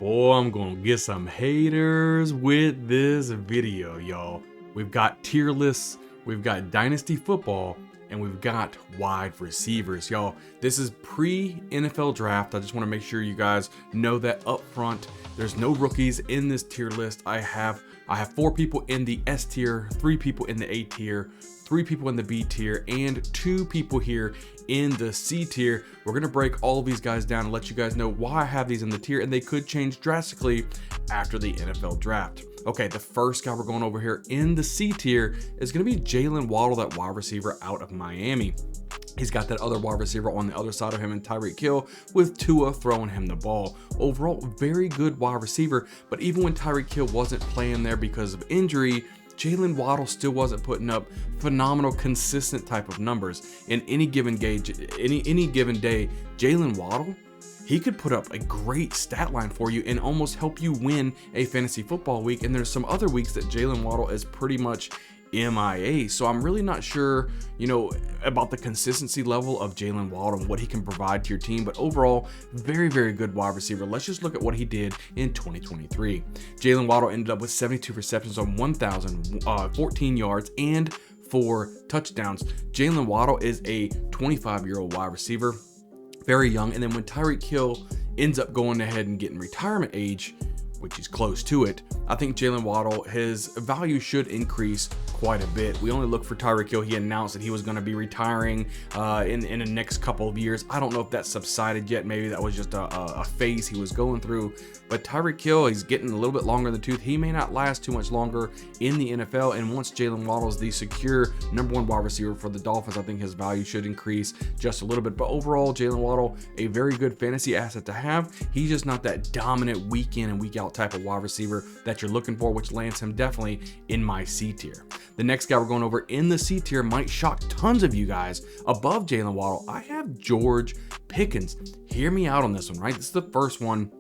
Boy, I'm gonna get some haters with this video, y'all. We've got tier lists, we've got Dynasty football, and we've got wide receivers, y'all. This is pre-NFL draft. I just want to make sure you guys know that up front. There's no rookies in this tier list. I have 4 people in the S tier, 3 people in the A tier, 3 people in the B tier, and 2 people here in the C tier. We're gonna break all of these guys down and let you guys know why I have these in the tier, and they could change drastically after the NFL draft. Okay, the first guy we're going over here in the C tier is gonna be Jaylen Wadd, that wide receiver out of Miami. He's got that other wide receiver on the other side of him and Tyreek Hill, with Tua throwing him the ball. Overall, very good wide receiver, but even when Tyreek Hill wasn't playing there because of injury, Jaylen Wadd still wasn't putting up phenomenal, consistent type of numbers. In any given day, Jaylen Wadd, he could put up a great stat line for you and almost help you win a fantasy football week. And there's some other weeks that Jaylen Wadd is pretty much MIA. So I'm really not sure, about the consistency level of Jaylen Wadd and what he can provide to your team. But overall, very, very good wide receiver. Let's just look at what he did in 2023. Jaylen Wadd ended up with 72 receptions on 1,014 yards and 4 touchdowns. Jaylen Wadd is a 25-year-old wide receiver, very young. And then when Tyreek Hill ends up going ahead and getting retirement age, which is close to it, I think Jaylen Wadd, his value should increase quite a bit. We only look for Tyreek Hill. He announced that he was going to be retiring in the next couple of years. I don't know if that subsided yet. Maybe that was just a phase he was going through. But Tyreek Hill, he's getting a little bit longer in the tooth. He may not last too much longer in the NFL. And once Jaylen Wadd is the secure #1 wide receiver for the Dolphins, I think his value should increase just a little bit. But overall, Jaylen Wadd, a very good fantasy asset to have. He's just not that dominant week in and week out type of wide receiver that you're looking for, which lands him definitely in my C tier. The next guy we're going over in the C tier might shock tons of you guys. Above Jaylen Wadd, I have George Pickens. Hear me out on this one, right? This is the first one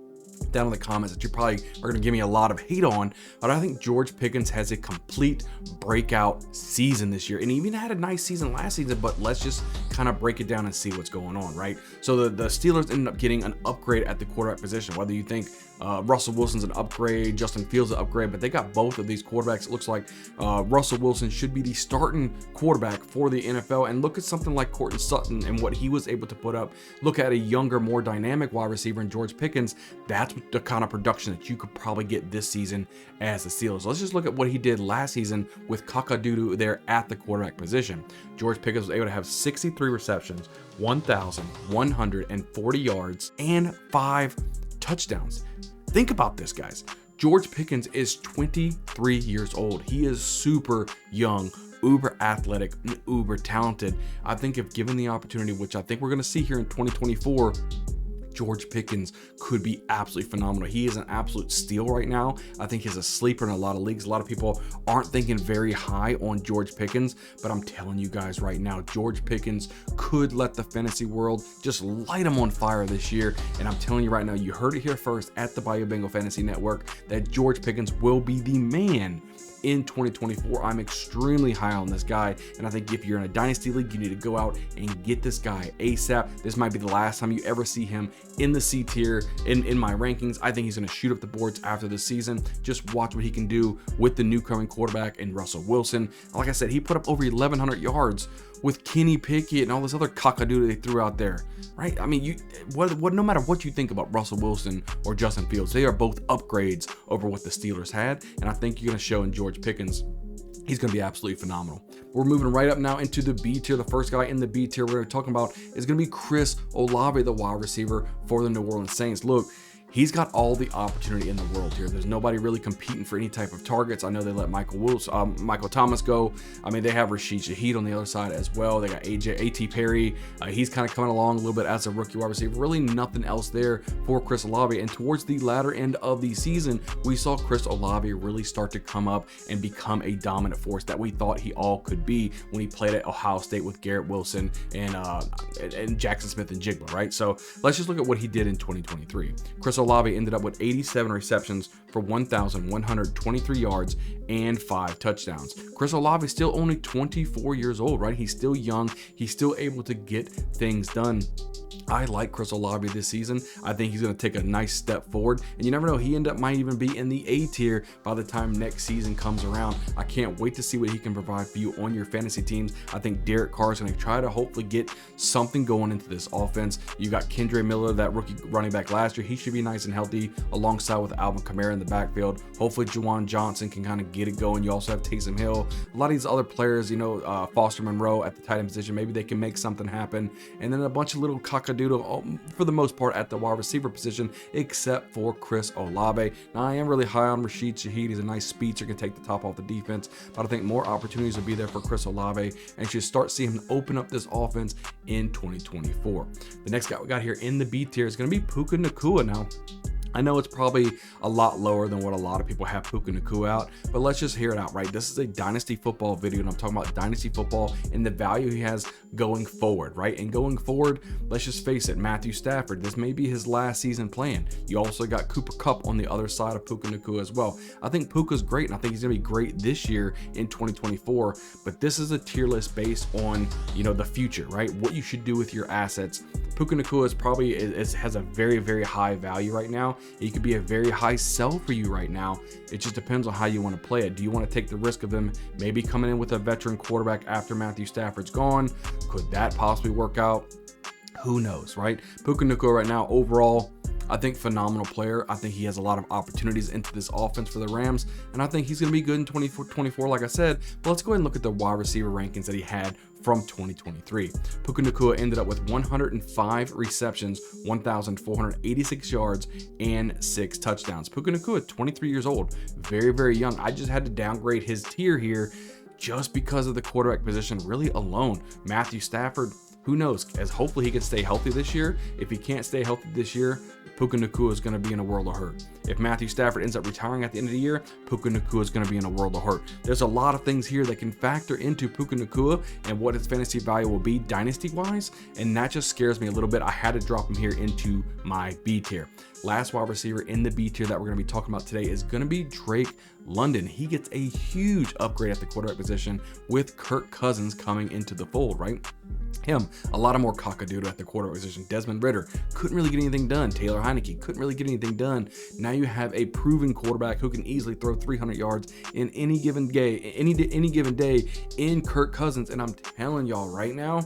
down in the comments that you probably are going to give me a lot of hate on, but I think George Pickens has a complete breakout season this year, and he even had a nice season last season. But let's just kind of break it down and see what's going on, right? So the Steelers ended up getting an upgrade at the quarterback position. Whether you think Russell Wilson's an upgrade, Justin Fields an upgrade, but they got both of these quarterbacks. It looks like Russell Wilson should be the starting quarterback for the NFL. And look at something like Courtland Sutton and what he was able to put up. Look at a younger, more dynamic wide receiver in George Pickens. That's the kind of production that you could probably get this season as the Steelers. Let's just look at what he did last season with Kakadudu there at the quarterback position. George Pickens was able to have 63 receptions, 1,140 yards, and 5 touchdowns. Think about this, guys. George Pickens is 23 years old. He is super young, uber athletic, and uber talented. I think if given the opportunity, which I think we're going to see here in 2024, George Pickens could be absolutely phenomenal. He is an absolute steal right now. I think he's a sleeper in a lot of leagues. A lot of people aren't thinking very high on George Pickens, but I'm telling you guys right now, George Pickens could let the fantasy world just light him on fire this year. And I'm telling you right now, you heard it here first at the Bayou Bengal Fantasy Network, that George Pickens will be the man in 2024. I'm extremely high on this guy, and I think if you're in a dynasty league, you need to go out and get this guy ASAP. This might be the last time you ever see him in the C tier in my rankings. I think he's going to shoot up the boards after this season. Just watch what he can do with the new coming quarterback and Russell Wilson. Like I said, he put up over 1,100 yards with Kenny Pickett and all this other cockadoo they threw out there, right? I mean, no matter what you think about Russell Wilson or Justin Fields, they are both upgrades over what the Steelers had, and I think you're going to show in George Pickens. He's going to be absolutely phenomenal. We're moving right up now into the B tier. The first guy in the B tier we're going to be talking about is going to be Chris Olav, the wide receiver for the New Orleans Saints. Look, he's got all the opportunity in the world here. There's nobody really competing for any type of targets. I know they let Michael Thomas go. I mean, they have Rashid Shaheed on the other side as well. They got A.T. Perry. He's kind of coming along a little bit as a rookie wide receiver. Really nothing else there for Chris Olave. And towards the latter end of the season, we saw Chris Olave really start to come up and become a dominant force that we thought he all could be when he played at Ohio State with Garrett Wilson and Jackson Smith and Jigba, right? So let's just look at what he did in 2023. Chris Olave ended up with 87 receptions for 1,123 yards and 5 touchdowns. Chris Olav is still only 24 years old, right? He's still young. He's still able to get things done. I like Chris Olave this season. I think he's going to take a nice step forward, and you never know, he might even be in the A tier by the time next season comes around. I can't wait to see what he can provide for you on your fantasy teams. I think Derek Carr is going to try to hopefully get something going into this offense. You got Kendre Miller, that rookie running back last year. He should be nice and healthy alongside with Alvin Kamara in the backfield. Hopefully Juwan Johnson can kind of get it going. You also have Taysom Hill. A lot of these other players, Foster Monroe at the tight end position, maybe they can make something happen. And then a bunch of little cockadoodle for the most part at the wide receiver position, except for Chris Olave. Now, I am really high on Rashid Shaheed. He's a nice speedster, can take the top off the defense, but I think more opportunities will be there for Chris Olave, and should start seeing him open up this offense in 2024. The next guy we got here in the B tier is going to be Puka Ngata. Now, I know it's probably a lot lower than what a lot of people have Puka Ngata out, but let's just hear it out, right? This is a Dynasty football video, and I'm talking about Dynasty football and the value he has going forward, right? And going forward, let's just face it, Matthew Stafford, this may be his last season playing. You also got Cooper Kupp on the other side of Puka Ngata as well. I think Puka's great, and I think he's going to be great this year in 2024, but this is a tier list based on, the future, right? What you should do with your assets. Puka Ngata has a very, very high value right now. He could be a very high sell for you right now. It just depends on how you want to play it. Do you want to take the risk of him maybe coming in with a veteran quarterback after Matthew Stafford's gone? Could that possibly work out? Who knows, right? Puka Ngata right now, overall, I think phenomenal player. I think he has a lot of opportunities into this offense for the Rams, and I think he's going to be good in 2024, like I said. But let's go ahead and look at the wide receiver rankings that he had from 2023. Puka Ngata ended up with 105 receptions, 1,486 yards, and 6 touchdowns. Puka Ngata, 23 years old, very, very young. I just had to downgrade his tier here just because of the quarterback position really alone. Matthew Stafford, who knows, as hopefully he can stay healthy this year. If he can't stay healthy this year, Puka Ngata is going to be in a world of hurt. If Matthew Stafford ends up retiring at the end of the year, Puka Ngata is going to be in a world of hurt. There's a lot of things here that can factor into Puka Ngata and what his fantasy value will be dynasty-wise, and that just scares me a little bit. I had to drop him here into my B tier. Last wide receiver in the B tier that we're going to be talking about today is going to be Drake London. He gets a huge upgrade at the quarterback position with Kirk Cousins coming into the fold, right? A lot of more cockadoodle at the quarterback position. Desmond Ridder couldn't really get anything done. Taylor Heineke couldn't really get anything done. Now you have a proven quarterback who can easily throw 300 yards in any given day in Kirk Cousins. And I'm telling y'all right now,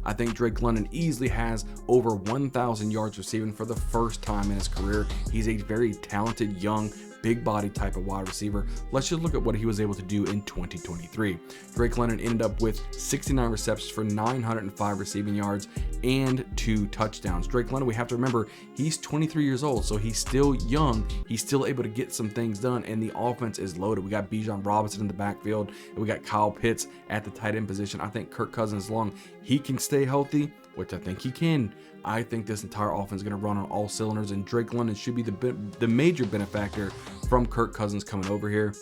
I think Drake London easily has over 1,000 yards receiving for the first time in his career. He's a very talented, young, big body type of wide receiver. Let's just look at what he was able to do in 2023. Drake London ended up with 69 receptions for 905 receiving yards and 2 touchdowns. Drake London, we have to remember, he's 23 years old, so he's still young. He's still able to get some things done, and the offense is loaded. We got Bijan Robinson in the backfield, and we got Kyle Pitts at the tight end position. I think Kirk Cousins, as long he can stay healthy, which I think he can, I think this entire offense is going to run on all cylinders, and Drake London should be the major benefactor from Kirk Cousins coming over here.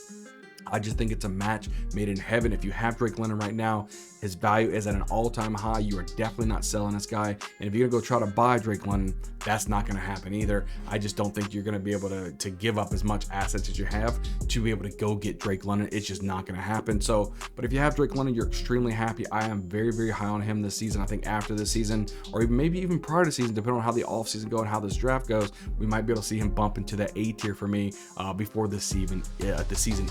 I just think it's a match made in heaven. If you have Drake London right now, his value is at an all-time high. You are definitely not selling this guy. And if you're going to go try to buy Drake London, that's not going to happen either. I just don't think you're going to be able to give up as much assets as you have to be able to go get Drake London. It's just not going to happen. So, but if you have Drake London, you're extremely happy. I am very, very high on him this season. I think after this season, or maybe even prior to the season, depending on how the offseason goes and how this draft goes, we might be able to see him bump into that A tier for me before the season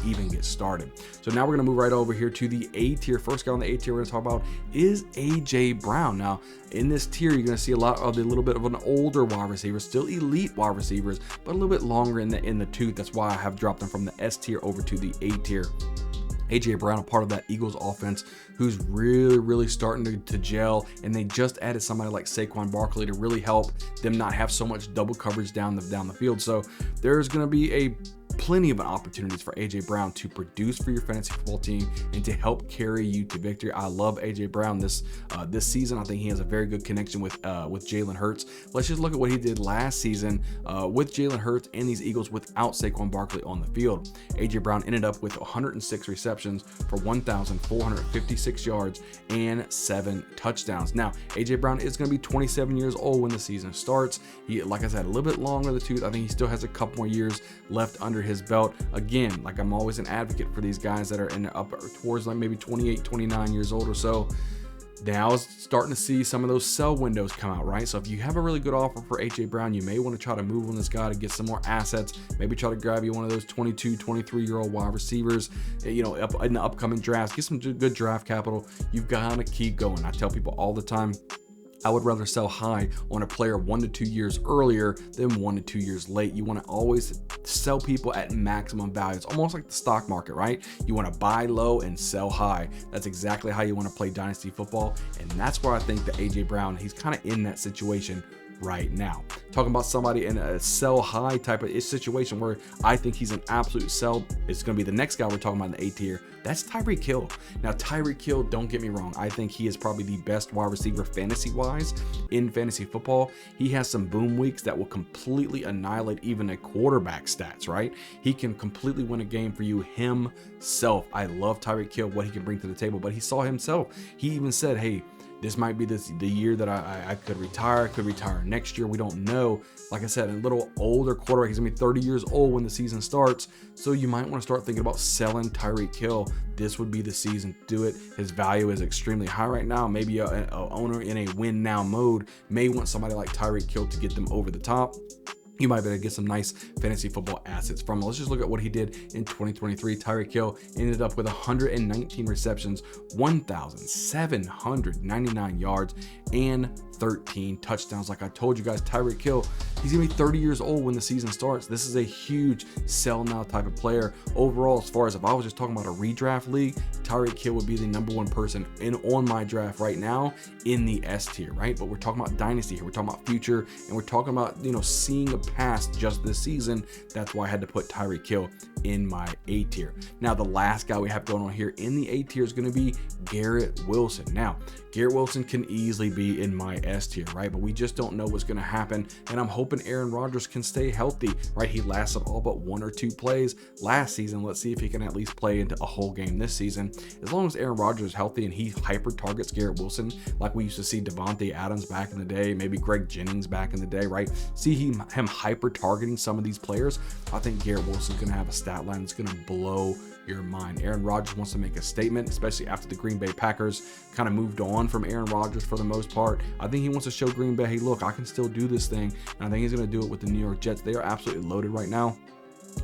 even gets started. So now we're going to move right over here to the A tier. First guy on the A tier we're going to talk about is AJ Brown. Now, in this tier, you're going to see a lot of a little bit of an older wide receiver, still elite wide receivers, but a little bit longer in the tooth. That's why I have dropped them from the S tier over to the A tier. AJ Brown, a part of that Eagles offense, who's really, really starting to gel, and they just added somebody like Saquon Barkley to really help them not have so much double coverage down the field. So there's going to be plenty of opportunities for AJ Brown to produce for your fantasy football team and to help carry you to victory. I love AJ Brown this season. I think he has a very good connection with Jalen Hurts. Let's just look at what he did last season with Jalen Hurts and these Eagles without Saquon Barkley on the field. AJ Brown ended up with 106 receptions for 1,456 yards and 7 touchdowns. Now, AJ Brown is going to be 27 years old when the season starts. He, like I said, a little bit longer in the tooth. I think he still has a couple more years left under under his belt. Again, like I'm always an advocate for these guys that are in up towards like maybe 28, 29 years old or so. Now is starting to see some of those sell windows come out, right? So if you have a really good offer for A.J. Brown, you may want to try to move on this guy to get some more assets. Maybe try to grab you one of those 22, 23-year-old wide receivers, up in the upcoming drafts. Get some good draft capital. You've got to keep going. I tell people all the time, I would rather sell high on a player 1 to 2 years earlier than 1 to 2 years late. You want to always sell people at maximum value. It's almost like the stock market, right? You want to buy low and sell high. That's exactly how you want to play Dynasty football. And that's where I think that A.J. Brown, he's kind of in that situation right now. Talking about somebody in a sell high type of situation where I think he's an absolute sell. It's going to be the next guy we're talking about in the A tier. That's Tyreek Hill. Now, Tyreek Hill, don't get me wrong, I think he is probably the best wide receiver fantasy-wise in fantasy football. He has some boom weeks that will completely annihilate even a quarterback stats, right? He can completely win a game for you himself. I love Tyreek Hill, what he can bring to the table, but he saw himself. He even said, hey, this might be the year that I could retire. I could retire next year. We don't know. Like I said, a little older quarterback. He's going to be 30 years old when the season starts. So you might want to start thinking about selling Tyreek Hill. This would be the season to do it. His value is extremely high right now. Maybe a owner in a win now mode may want somebody like Tyreek Hill to get them over the top. You might be able to get some nice fantasy football assets from him. Let's just look at what he did in 2023. Tyreek Hill ended up with 119 receptions, 1,799 yards, and 13 touchdowns. Like I told you guys, Tyreek Hill, he's gonna be 30 years old when the season starts. This is a huge sell now type of player. Overall, as far as if I was just talking about a redraft league, Tyreek Hill would be the #1 person on my draft right now in the S tier, right? But we're talking about Dynasty here. We're talking about future, and we're talking about, seeing a past just this season. That's why I had to put Tyreek Hill in my A tier. Now, the last guy we have going on here in the A tier is going to be Garrett Wilson. Now, Garrett Wilson can easily be in my S tier, right? But we just don't know what's going to happen. And I'm hoping Aaron Rodgers can stay healthy, right? He lasted all but 1 or 2 plays last season. Let's see if he can at least play into a whole game this season. As long as Aaron Rodgers is healthy and he hyper targets Garrett Wilson, like we used to see Devontae Adams back in the day, maybe Greg Jennings back in the day, right? See him hyper targeting some of these players. I think Garrett Wilson's going to have a stat line that's going to blow your mind. Aaron Rodgers wants to make a statement, especially after the Green Bay Packers kind of moved on from Aaron Rodgers for the most part. I think he wants to show Green Bay, hey, look, I can still do this thing. And I think he's going to do it with the New York Jets. They are absolutely loaded right now.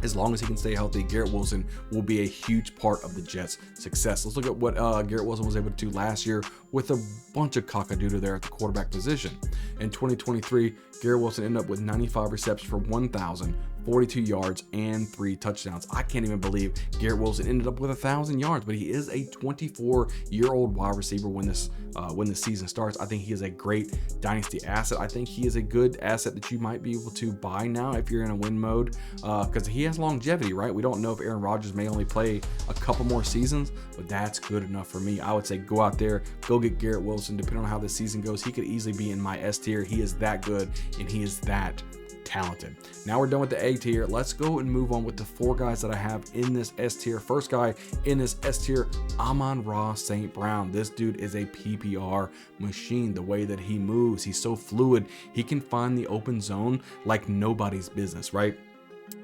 As long as he can stay healthy, Garrett Wilson will be a huge part of the Jets' success. Let's look at what Garrett Wilson was able to do last year with a bunch of cockadoodle there at the quarterback position. In 2023, Garrett Wilson ended up with 95 receptions for 1,042 yards and 3 touchdowns. I can't even believe Garrett Wilson ended up with 1,000 yards, but he is a 24-year-old wide receiver when the season starts. I think he is a great dynasty asset. I think he is a good asset that you might be able to buy now if you're in a win mode, because he has longevity, right? We don't know if Aaron Rodgers may only play a couple more seasons, but that's good enough for me. I would say go out there, go get Garrett Wilson. Depending on how this season goes, he could easily be in my S tier. He is that good and he is that talented. Now we're done with the A tier. Let's go and move on with the 4 guys that I have in this S tier. First guy in this S tier, Amon-Ra St. Brown. This dude is a PPR machine. The way that he moves, he's so fluid. He can find the open zone like nobody's business, right?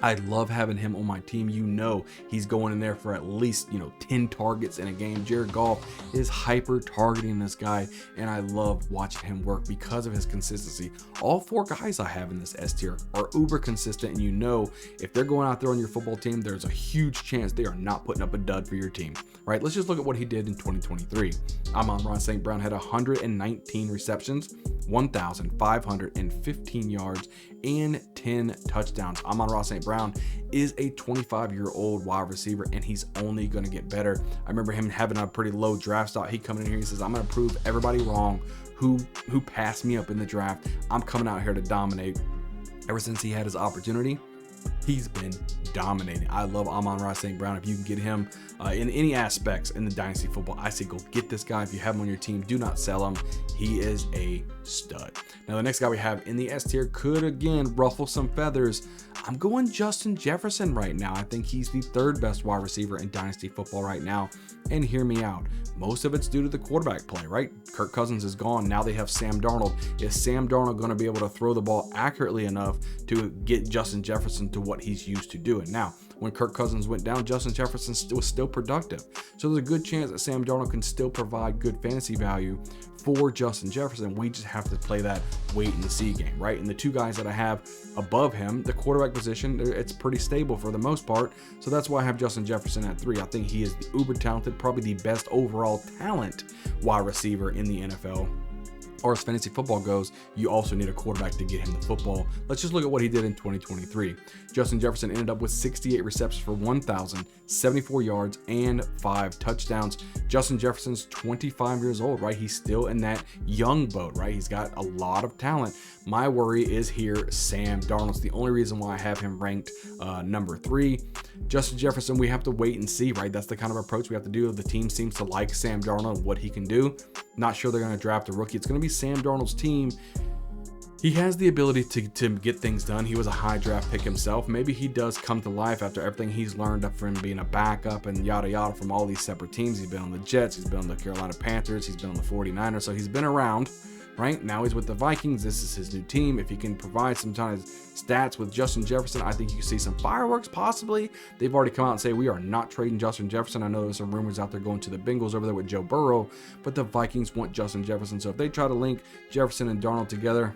I love having him on my team. He's going in there for at least 10 targets in a game. Jared Goff is hyper targeting this guy, and I love watching him work because of his consistency. All 4 guys I have in this S tier are uber consistent, and if they're going out there on your football team, there's a huge chance they are not putting up a dud for your team, right? Let's just look at what he did in 2023. Amon-Ra St. Brown had 119 receptions, 1,515 yards, and 10 touchdowns. Amon-Ra St. Brown is a 25-year-old wide receiver, and he's only going to get better. I remember him having a pretty low draft stock. He coming in here, he says, I'm going to prove everybody wrong who passed me up in the draft. I'm coming out here to dominate. Ever since he had his opportunity, he's been dominating. I love Amon-Ra St. Brown. If you can get him in any aspects in the dynasty football, I say go get this guy. If you have him on your team, do not sell him. He is a stud. Now the next guy we have in the S tier could again ruffle some feathers. I'm going Justin Jefferson right now. I think he's the 3rd best wide receiver in dynasty football right now. And hear me out. Most of it's due to the quarterback play, right? Kirk Cousins is gone. Now they have Sam Darnold. Is Sam Darnold going to be able to throw the ball accurately enough to get Justin Jefferson to what what he's used to doing. Now, when Kirk Cousins went down, Justin Jefferson was still productive. So there's a good chance that Sam Darnold can still provide good fantasy value for Justin Jefferson. We just have to play that wait and see game, right? And the two guys that I have above him, the quarterback position, it's pretty stable for the most part. So that's why I have Justin Jefferson at 3. I think he is the uber talented, probably the best overall talent wide receiver in the NFL. Or as fantasy football goes, you also need a quarterback to get him the football. Let's just look at what he did in 2023. Justin Jefferson ended up with 68 receptions for 1,074 yards and 5 touchdowns. Justin Jefferson's 25 years old, right? He's still in that young boat, right? He's got a lot of talent. My worry is here, Sam Darnold. It's the only reason why I have him ranked number 3. Justin Jefferson, we have to wait and see, right? That's the kind of approach we have to do. The team seems to like Sam Darnold and what he can do. Not sure they're going to draft a rookie. It's going to be Sam Darnold's team. He has the ability to get things done. He was a high draft pick himself. Maybe he does come to life after everything he's learned up from being a backup and yada yada from all these separate teams. He's been on the Jets, he's been on the Carolina Panthers, he's been on the 49ers, so he's been around. Right now he's with the Vikings. This is his new team. If he can provide some kind of stats with Justin Jefferson, I think you can see some fireworks possibly. They've already come out and say we are not trading Justin Jefferson. I know there's some rumors out there going to the Bengals over there with Joe Burrow, but the Vikings want Justin Jefferson. So if they try to link Jefferson and Darnold together,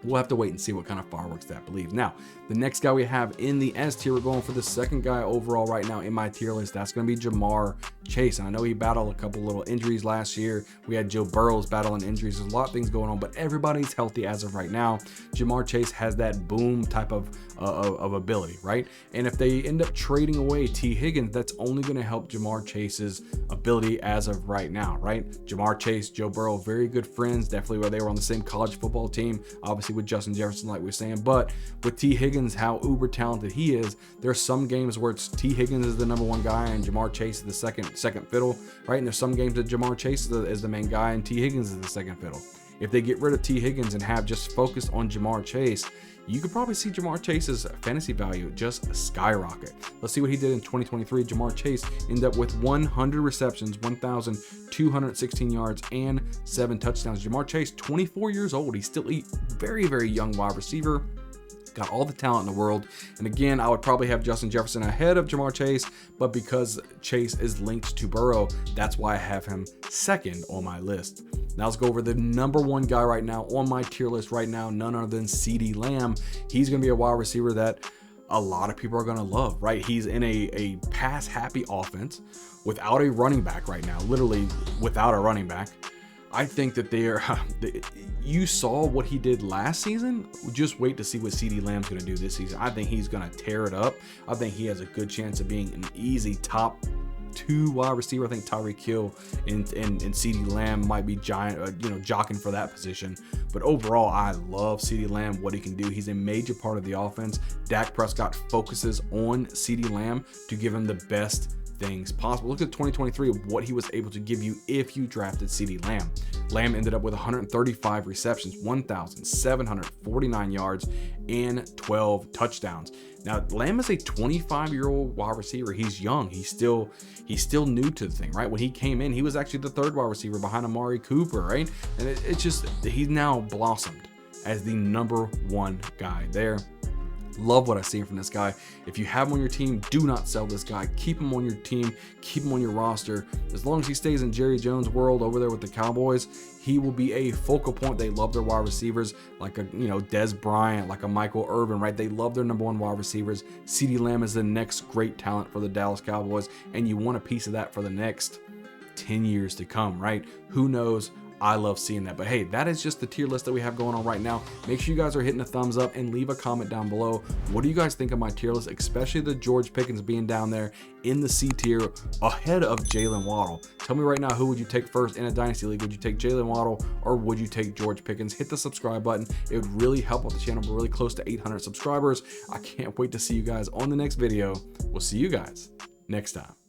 we'll have to wait and see what kind of fireworks that believes. Now, the next guy we have in the S tier, we're going for the second guy overall right now in my tier list. That's going to be Ja'Marr Chase. And I know he battled a couple little injuries last year. We had Joe Burrow's battling injuries. There's a lot of things going on, but everybody's healthy as of right now. Ja'Marr Chase has that boom type of ability, right? And if they end up trading away T. Higgins, that's only going to help Ja'Marr Chase's ability as of right now, right? Ja'Marr Chase, Joe Burrow, very good friends. Definitely where they were on the same college football team. Obviously with Justin Jefferson, like we were saying, but with T. Higgins, how uber talented he is, there's some games where it's T. Higgins is the number 1 guy and Ja'Marr Chase is the second fiddle, right? And there's some games that Ja'Marr Chase is the main guy and T. Higgins is the second fiddle. If they get rid of T. Higgins and have just focused on Ja'Marr Chase, you could probably see Ja'Marr Chase's fantasy value just skyrocket. Let's see what he did in 2023. Ja'Marr Chase ended up with 100 receptions, 1,216 yards, and 7 touchdowns. Ja'Marr Chase, 24 years old. He's still a very, very young wide receiver. Got all the talent in the world. And again, I would probably have Justin Jefferson ahead of Ja'Marr Chase, but because Chase is linked to Burrow, that's why I have him second on my list. Now let's go over the number 1 guy right now on my tier list right now, none other than CeeDee Lamb. He's going to be a wide receiver that a lot of people are going to love, right? He's in a pass-happy offense without a running back right now, literally without a running back. I think that you saw what he did last season. Just wait to see what CeeDee Lamb's going to do this season. I think he's going to tear it up. I think he has a good chance of being an easy top 2 wide receiver. I think Tyreek Hill and CeeDee Lamb might be jockeying for that position. But overall, I love CeeDee Lamb, what he can do. He's a major part of the offense. Dak Prescott focuses on CeeDee Lamb to give him the best things possible. Look at 2023 of what he was able to give you if you drafted CeeDee Lamb. Lamb ended up with 135 receptions, 1,749 yards, and 12 touchdowns. Now, Lamb is a 25-year-old wide receiver. He's young. He's still new to the thing, right? When he came in, he was actually the 3rd wide receiver behind Amari Cooper, right? And it's just, he's now blossomed as the number 1 guy there. Love what I see from this guy. If you have him on your team, do not sell this guy. Keep him on your team. Keep him on your roster. As long as he stays in Jerry Jones' world over there with the Cowboys, he will be a focal point. They love their wide receivers like a Des Bryant, like a Michael Irvin, right? They love their number 1 wide receivers. CeeDee Lamb is the next great talent for the Dallas Cowboys, and you want a piece of that for the next 10 years to come, right? Who knows? I love seeing that. But hey, that is just the tier list that we have going on right now. Make sure you guys are hitting a thumbs up and leave a comment down below. What do you guys think of my tier list, especially the George Pickens being down there in the C tier ahead of Jaylen Waddle? Tell me right now, who would you take first in a Dynasty League? Would you take Jaylen Waddle or would you take George Pickens? Hit the subscribe button. It would really help out the channel. We're really close to 800 subscribers. I can't wait to see you guys on the next video. We'll see you guys next time.